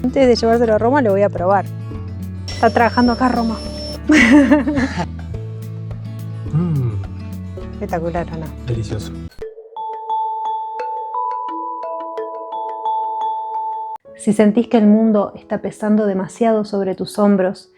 Antes de llevárselo a Roma lo voy a probar. Está trabajando acá Roma. Espectacular, ¿o no? Delicioso. Si sentís que el mundo está pesando demasiado sobre tus hombros,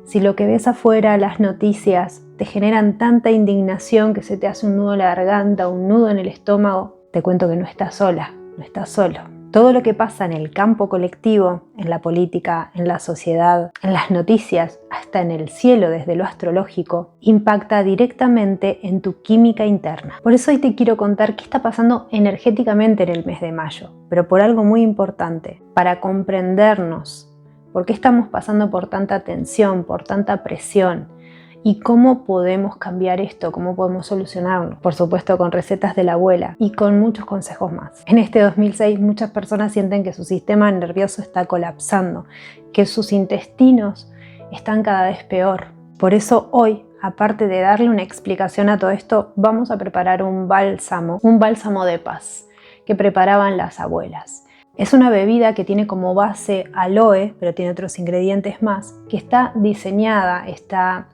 si lo que ves afuera, las noticias, te generan tanta indignación que se te hace un nudo en la garganta, un nudo en el estómago, te cuento que no estás sola, no estás solo. Todo lo que pasa en el campo colectivo, en la política, en la sociedad, en las noticias, hasta en el cielo desde lo astrológico, impacta directamente en tu química interna. Por eso hoy te quiero contar qué está pasando energéticamente en el mes de mayo, pero por algo muy importante, para comprendernos por qué estamos pasando por tanta tensión, por tanta presión, y cómo podemos cambiar esto, cómo podemos solucionarlo. Por supuesto con recetas de la abuela y con muchos consejos más. En este 2006 muchas personas sienten que su sistema nervioso está colapsando, que sus intestinos están cada vez peor. Por eso hoy, aparte de darle una explicación a todo esto, vamos a preparar un bálsamo de paz que preparaban las abuelas. Es una bebida que tiene como base aloe, pero tiene otros ingredientes más, que está diseñada, está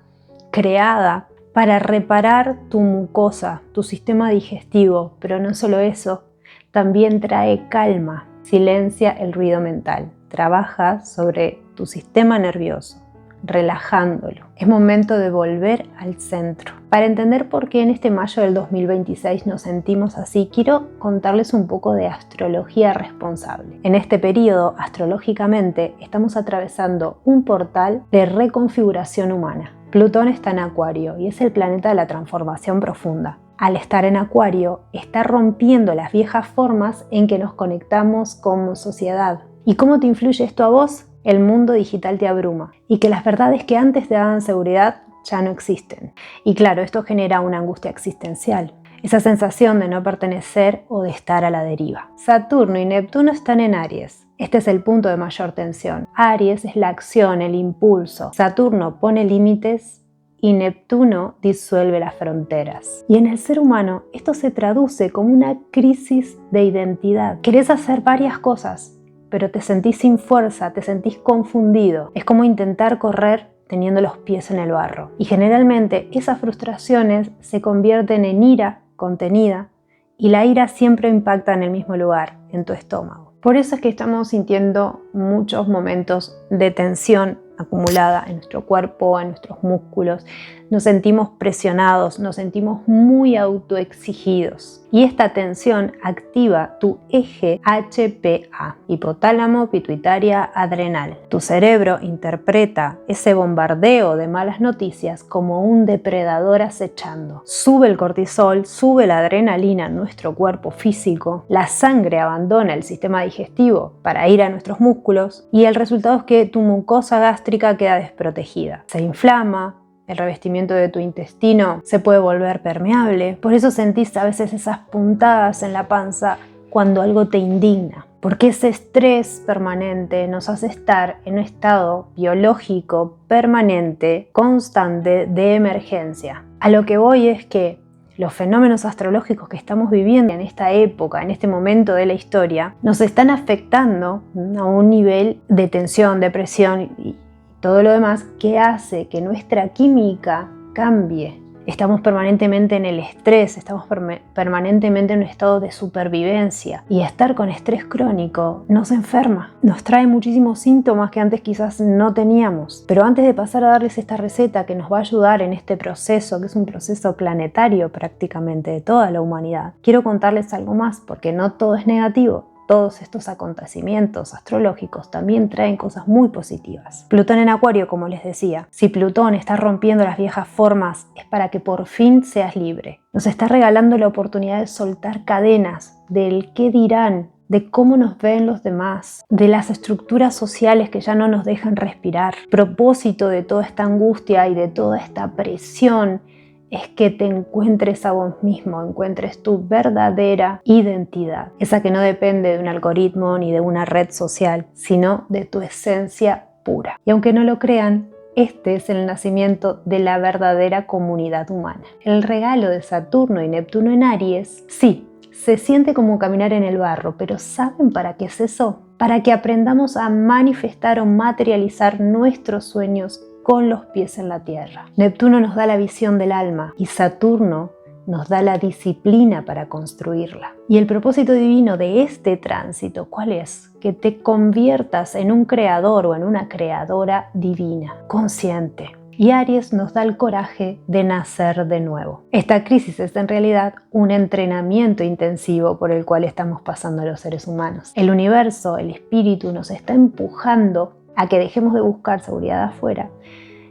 creada para reparar tu mucosa, tu sistema digestivo, pero no solo eso, también trae calma, silencia el ruido mental, trabaja sobre tu sistema nervioso, relajándolo. Es momento de volver al centro. Para entender por qué en este mayo del 2026 nos sentimos así, quiero contarles un poco de astrología responsable. En este periodo, astrológicamente, estamos atravesando un portal de reconfiguración humana. Plutón está en Acuario y es el planeta de la transformación profunda. Al estar en Acuario, está rompiendo las viejas formas en que nos conectamos como sociedad. ¿Y cómo te influye esto a vos? El mundo digital te abruma y que las verdades que antes te daban seguridad ya no existen. Y claro, esto genera una angustia existencial, esa sensación de no pertenecer o de estar a la deriva. Saturno y Neptuno están en Aries. Este es el punto de mayor tensión. Aries es la acción, el impulso. Saturno pone límites y Neptuno disuelve las fronteras. Y en el ser humano esto se traduce como una crisis de identidad. Querés hacer varias cosas, pero te sentís sin fuerza, te sentís confundido. Es como intentar correr teniendo los pies en el barro. Y generalmente esas frustraciones se convierten en ira contenida y la ira siempre impacta en el mismo lugar, en tu estómago. Por eso es que estamos sintiendo muchos momentos de tensión acumulada en nuestro cuerpo, en nuestros músculos. Nos sentimos presionados, nos sentimos muy autoexigidos. Y esta tensión activa tu eje HPA, hipotálamo, pituitaria, adrenal. Tu cerebro interpreta ese bombardeo de malas noticias como un depredador acechando. Sube el cortisol, sube la adrenalina en nuestro cuerpo físico, la sangre abandona el sistema digestivo para ir a nuestros músculos y el resultado es que tu mucosa gástrica queda desprotegida. Se inflama, el revestimiento de tu intestino se puede volver permeable, por eso sentís a veces esas puntadas en la panza cuando algo te indigna, porque ese estrés permanente nos hace estar en un estado biológico permanente, constante de emergencia. A lo que voy es que los fenómenos astrológicos que estamos viviendo en esta época, en este momento de la historia, nos están afectando a un nivel de tensión, depresión y todo lo demás que hace que nuestra química cambie. Estamos permanentemente en el estrés, estamos permanentemente en un estado de supervivencia y estar con estrés crónico nos enferma, nos trae muchísimos síntomas que antes quizás no teníamos. Pero antes de pasar a darles esta receta que nos va a ayudar en este proceso, que es un proceso planetario prácticamente de toda la humanidad, quiero contarles algo más porque no todo es negativo. Todos estos acontecimientos astrológicos también traen cosas muy positivas. Plutón en Acuario, como les decía, si Plutón está rompiendo las viejas formas, es para que por fin seas libre. Nos está regalando la oportunidad de soltar cadenas del qué dirán, de cómo nos ven los demás, de las estructuras sociales que ya no nos dejan respirar. Propósito de toda esta angustia y de toda esta presión es que te encuentres a vos mismo, encuentres tu verdadera identidad, esa que no depende de un algoritmo ni de una red social, sino de tu esencia pura. Y aunque no lo crean, este es el nacimiento de la verdadera comunidad humana. El regalo de Saturno y Neptuno en Aries, sí, Se siente como caminar en el barro, pero ¿saben para qué es eso? Para que aprendamos a manifestar o materializar nuestros sueños con los pies en la tierra. Neptuno nos da la visión del alma y Saturno nos da la disciplina para construirla. Y el propósito divino de este tránsito, ¿cuál es? Que te conviertas en un creador o en una creadora divina, consciente. Y Aries nos da el coraje de nacer de nuevo. Esta crisis es en realidad un entrenamiento intensivo por el cual estamos pasando los seres humanos. El universo, el espíritu nos está empujando a que dejemos de buscar seguridad afuera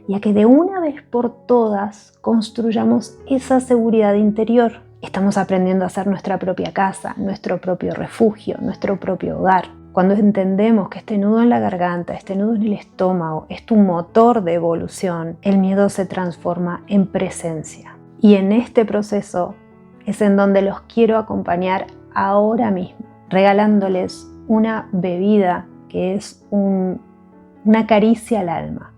y a que de una vez por todas construyamos esa seguridad interior. Estamos aprendiendo a hacer nuestra propia casa, nuestro propio refugio, nuestro propio hogar. Cuando entendemos que este nudo en la garganta, este nudo en el estómago es tu motor de evolución, el miedo se transforma en presencia. Y en este proceso es en donde los quiero acompañar ahora mismo, regalándoles una bebida que es una caricia al alma.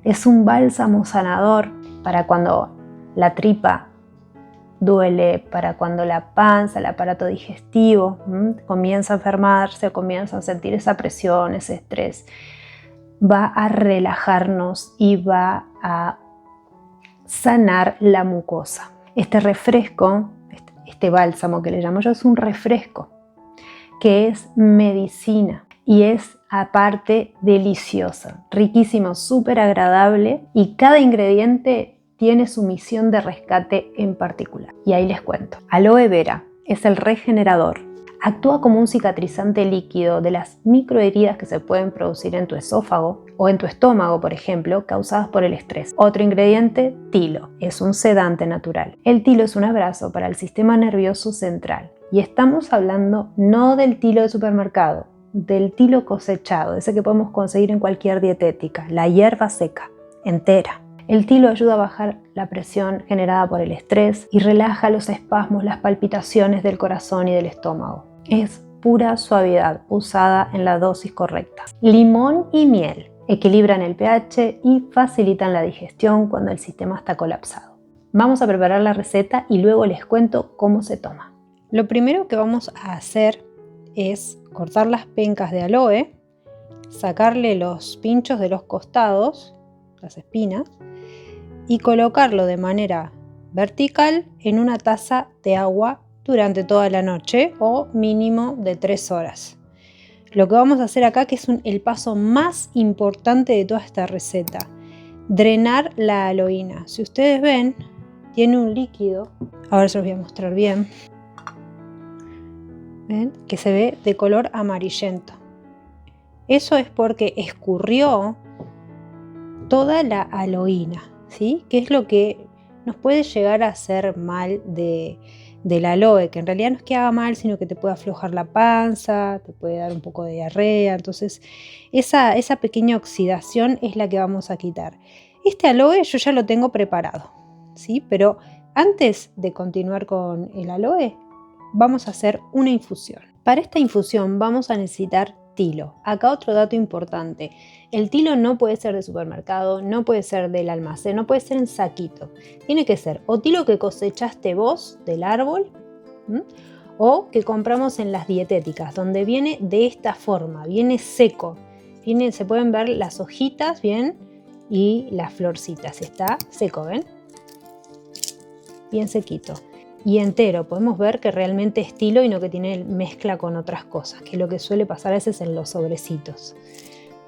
Es un bálsamo sanador para cuando la tripa duele, para cuando la panza, el aparato digestivo comienza a enfermarse o comienza a sentir esa presión, ese estrés. Va a relajarnos y va a sanar la mucosa. Este refresco, este bálsamo que le llamo yo, es un refresco que es medicina y es aparte deliciosa, riquísimo, súper agradable y cada ingrediente tiene su misión de rescate en particular. Y ahí les cuento. Aloe vera es el regenerador. Actúa como un cicatrizante líquido de las microheridas que se pueden producir en tu esófago o en tu estómago, por ejemplo, causadas por el estrés. Otro ingrediente, tilo. Es un sedante natural. El tilo es un abrazo para el sistema nervioso central. Y estamos hablando no del tilo de supermercado, del tilo cosechado, ese que podemos conseguir en cualquier dietética, la hierba seca, entera. El tilo ayuda a bajar la presión generada por el estrés y relaja los espasmos, las palpitaciones del corazón y del estómago. Es pura suavidad usada en la dosis correcta. Limón y miel equilibran el pH y facilitan la digestión cuando el sistema está colapsado. Vamos a preparar la receta y luego les cuento cómo se toma. Lo primero que vamos a hacer es cortar las pencas de aloe, sacarle los pinchos de los costados, las espinas, y colocarlo de manera vertical en una taza de agua durante toda la noche o mínimo de 3 horas. Lo que vamos a hacer acá, que es el paso más importante de toda esta receta, drenar la aloína. Si ustedes ven, tiene un líquido, ahora se los voy a mostrar bien, ¿ven? Que se ve de color amarillento. Eso es porque escurrió toda la aloína, ¿sí? Que es lo que nos puede llegar a hacer mal del aloe, que en realidad no es que haga mal, sino que te puede aflojar la panza, te puede dar un poco de diarrea. Entonces esa pequeña oxidación es la que vamos a quitar. Este aloe yo ya lo tengo preparado, ¿sí? Pero antes de continuar con el aloe, vamos a hacer una infusión. Para esta infusión vamos a necesitar tilo. Acá otro dato importante. El tilo no puede ser de supermercado, no puede ser del almacén, no puede ser en saquito. Tiene que ser o tilo que cosechaste vos del árbol, o que compramos en las dietéticas, donde viene de esta forma, viene seco. Se pueden ver las hojitas bien y las florcitas. Está seco, ¿ven? Bien sequito. Y entero, podemos ver que realmente es tilo y no que tiene mezcla con otras cosas, que es lo que suele pasar a veces en los sobrecitos.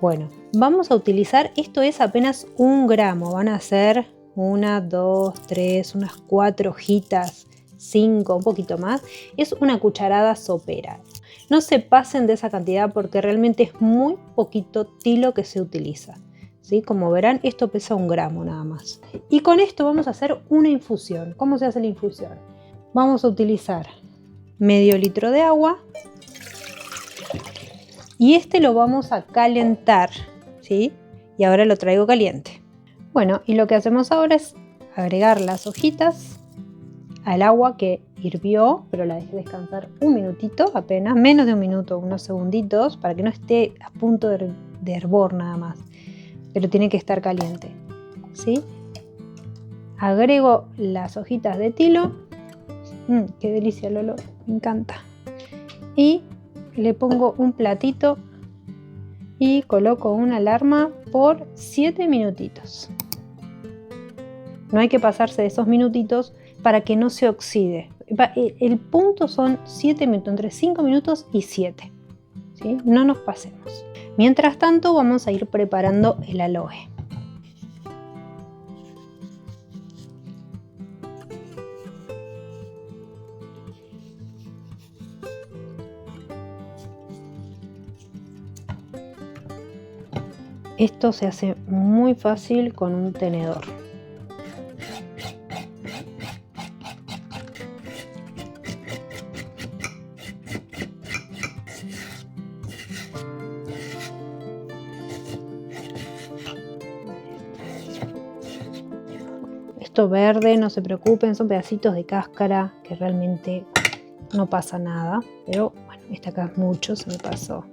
Bueno, vamos a utilizar, esto es apenas 1 gramo, van a ser 1, 2, 3, unas 4 hojitas, 5, un poquito más. Es una cucharada sopera. No se pasen de esa cantidad porque realmente es muy poquito tilo que se utiliza. ¿Sí? Como verán, esto pesa 1 gramo nada más. Y con esto vamos a hacer una infusión. ¿Cómo se hace la infusión? Vamos a utilizar medio litro de agua y este lo vamos a calentar, ¿sí? Y ahora lo traigo caliente. Bueno, y lo que hacemos ahora es agregar las hojitas al agua que hirvió, pero la dejé descansar 1 minutito, apenas, menos de 1 minuto, unos segunditos, para que no esté a punto de hervor nada más, pero tiene que estar caliente, ¿sí? Agrego las hojitas de tilo. ¡Qué delicia el olor! me encanta. Y le pongo un platito y coloco una alarma por 7 minutitos. No hay que pasarse de esos minutitos para que no se oxide. El punto son 7 minutos, entre 5 minutos y 7. ¿Sí? No nos pasemos. Mientras tanto vamos a ir preparando el aloe. Esto se hace muy fácil con un tenedor. Esto verde, no se preocupen, son pedacitos de cáscara que realmente no pasa nada. Pero bueno, esta acá es mucho, se me pasó.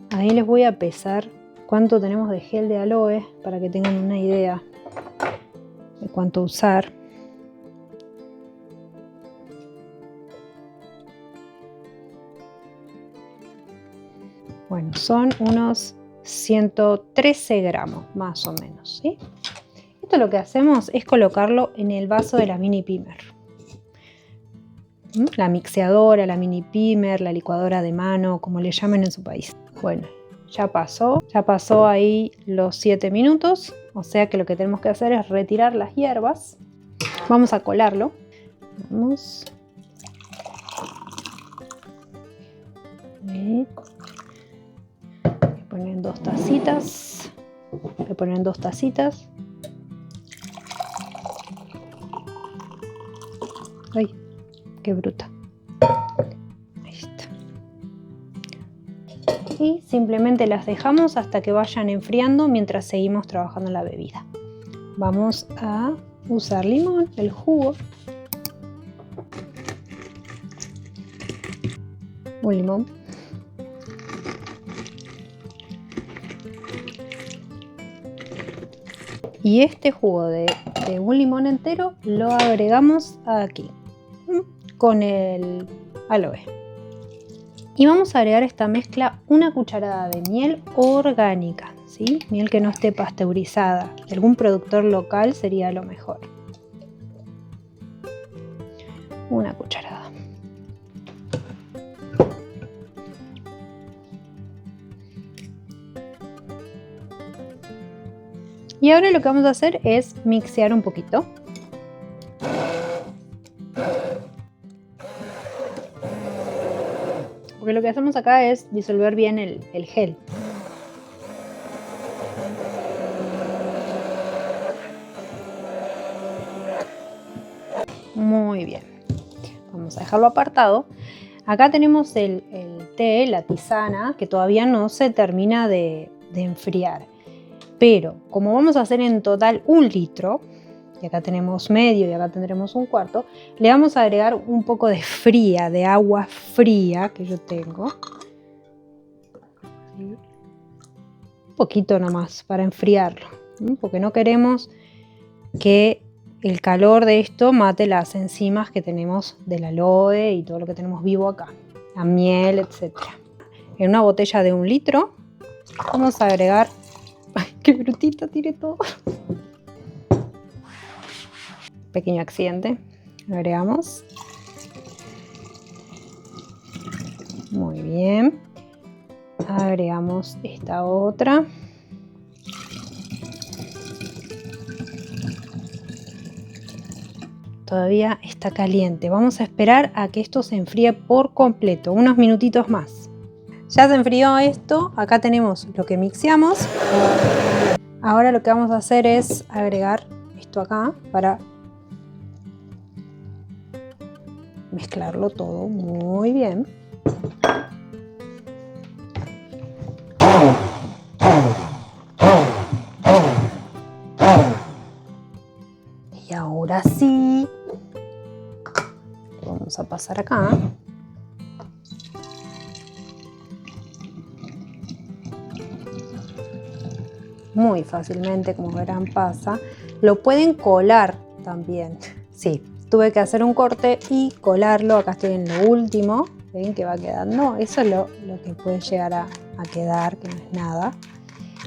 Ahí les voy a pesar cuánto tenemos de gel de aloe para que tengan una idea de cuánto usar. Bueno, son unos 113 gramos más o menos, ¿sí? Esto lo que hacemos es colocarlo en el vaso de la mini pimer. La mixeadora, la mini pimer, la licuadora de mano, como le llamen en su país. Bueno, ya pasó ahí los 7 minutos, o sea que lo que tenemos que hacer es retirar las hierbas. Vamos a colarlo. Vamos. Voy a poner en 2 tacitas. Voy a poner en 2 tacitas. Ay, qué bruta. Ahí está. Y simplemente las dejamos hasta que vayan enfriando mientras seguimos trabajando en la bebida. Vamos a usar limón, el jugo. Un limón. Y este jugo de un limón entero lo agregamos aquí con el aloe. Y vamos a agregar a esta mezcla una cucharada de miel orgánica, ¿sí? Miel que no esté pasteurizada. De algún productor local sería lo mejor. Una cucharada. Y ahora lo que vamos a hacer es mixear un poquito. Porque lo que hacemos acá es disolver bien el gel. Muy bien. Vamos a dejarlo apartado. Acá tenemos el té, la tisana, que todavía no se termina de enfriar. Pero como vamos a hacer en total 1 litro, y acá tenemos medio y acá tendremos 1/4, le vamos a agregar un poco de fría, de agua fría que yo tengo. Un poquito nomás para enfriarlo, porque no queremos que el calor de esto mate las enzimas que tenemos del aloe y todo lo que tenemos vivo acá, la miel, etc. En una botella de 1 litro vamos a agregar... ¡Ay, qué brutita! Tiré todo. Pequeño accidente. Agregamos. Muy bien. Agregamos esta otra. Todavía está caliente. Vamos a esperar a que esto se enfríe por completo, unos minutitos más. Ya se enfrió esto. Acá tenemos lo que mixeamos. Ahora lo que vamos a hacer es agregar esto acá para mezclarlo todo muy bien. Y ahora sí, vamos a pasar acá. Muy fácilmente, como verán, pasa. Lo pueden colar también. Sí, tuve que hacer un corte y colarlo. Acá estoy en lo último. ¿Ven que va quedando? Eso es lo que puede llegar a quedar, que no es nada.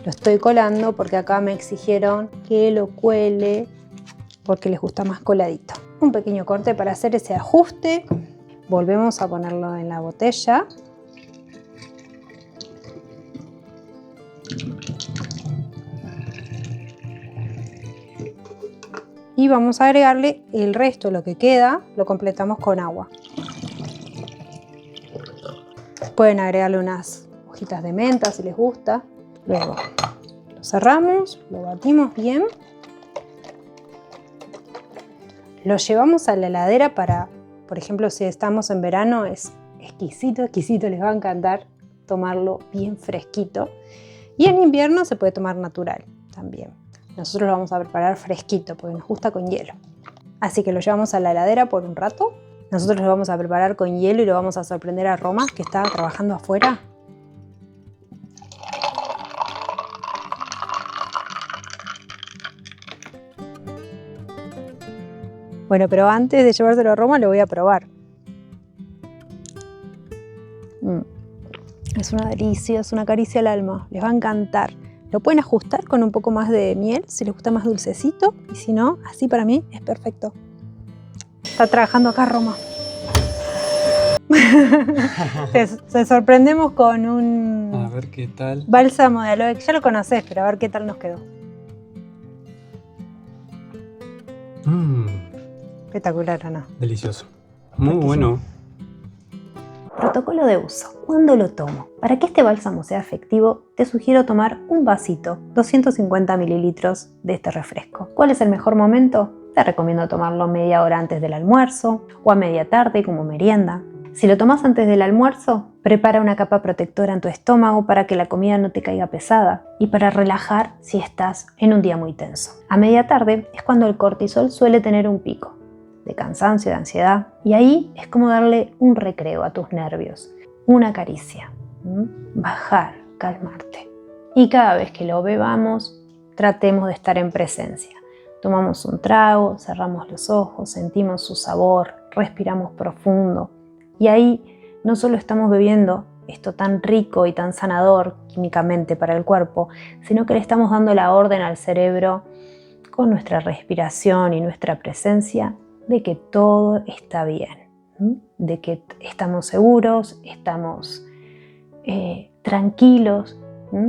Lo estoy colando porque acá me exigieron que lo cuele porque les gusta más coladito. Un pequeño corte para hacer ese ajuste. Volvemos a ponerlo en la botella. Y vamos a agregarle el resto, lo que queda, lo completamos con agua. Pueden agregarle unas hojitas de menta si les gusta. Luego lo cerramos, lo batimos bien. Lo llevamos a la heladera para, por ejemplo, si estamos en verano, es exquisito, exquisito, les va a encantar tomarlo bien fresquito. Y en invierno se puede tomar natural también. Nosotros lo vamos a preparar fresquito porque nos gusta con hielo. Así que lo llevamos a la heladera por un rato. Nosotros lo vamos a preparar con hielo y lo vamos a sorprender a Roma, que está trabajando afuera. Bueno, pero antes de llevárselo a Roma lo voy a probar. Es una delicia, es una caricia al alma. Les va a encantar. Lo pueden ajustar con un poco más de miel si les gusta más dulcecito. Y si no, así para mí es perfecto. Está trabajando acá Roma. Te sorprendemos con un... A ver qué tal. Bálsamo de aloe, que ya lo conoces, pero a ver qué tal nos quedó. Espectacular, ¿o no? Delicioso. Muy bueno. Protocolo de uso. ¿Cuándo lo tomo? Para que este bálsamo sea efectivo, te sugiero tomar un vasito, 250 mililitros de este refresco. ¿Cuál es el mejor momento? Te recomiendo tomarlo media hora antes del almuerzo o a media tarde como merienda. Si lo tomas antes del almuerzo, prepara una capa protectora en tu estómago para que la comida no te caiga pesada y para relajar si estás en un día muy tenso. A media tarde es cuando el cortisol suele tener un pico de cansancio, de ansiedad, y ahí es como darle un recreo a tus nervios, una caricia, bajar, calmarte. Y cada vez que lo bebamos, tratemos de estar en presencia. Tomamos un trago, cerramos los ojos, sentimos su sabor, respiramos profundo, y ahí no solo estamos bebiendo esto tan rico y tan sanador químicamente para el cuerpo, sino que le estamos dando la orden al cerebro con nuestra respiración y nuestra presencia de que todo está bien, de que estamos seguros, estamos tranquilos,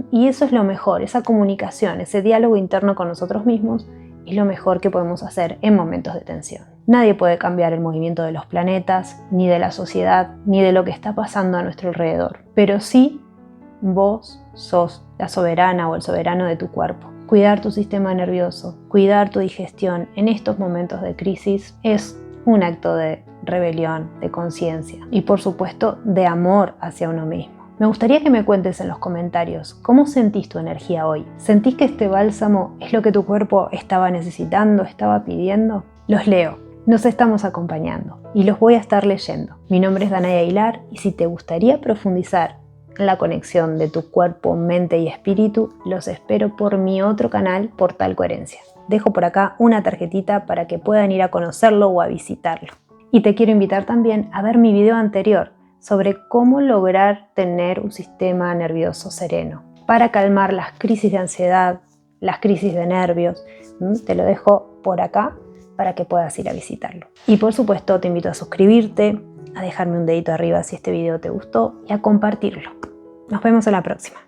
y eso es lo mejor, esa comunicación, ese diálogo interno con nosotros mismos es lo mejor que podemos hacer en momentos de tensión. Nadie puede cambiar el movimiento de los planetas, ni de la sociedad, ni de lo que está pasando a nuestro alrededor, pero sí vos sos la soberana o el soberano de tu cuerpo. Cuidar tu sistema nervioso, cuidar tu digestión en estos momentos de crisis es un acto de rebelión, de conciencia y por supuesto de amor hacia uno mismo. Me gustaría que me cuentes en los comentarios cómo sentís tu energía hoy. ¿Sentís que este bálsamo es lo que tu cuerpo estaba necesitando, estaba pidiendo? Los leo, nos estamos acompañando y los voy a estar leyendo. Mi nombre es Danay Aguilar y si te gustaría profundizar la conexión de tu cuerpo, mente y espíritu, los espero por mi otro canal, Portal Coherencia. Dejo por acá una tarjetita para que puedan ir a conocerlo o a visitarlo. Y te quiero invitar también a ver mi video anterior sobre cómo lograr tener un sistema nervioso sereno para calmar las crisis de ansiedad, las crisis de nervios. Te lo dejo por acá para que puedas ir a visitarlo. Y por supuesto te invito a suscribirte, a dejarme un dedito arriba si este video te gustó y a compartirlo. Nos vemos en la próxima.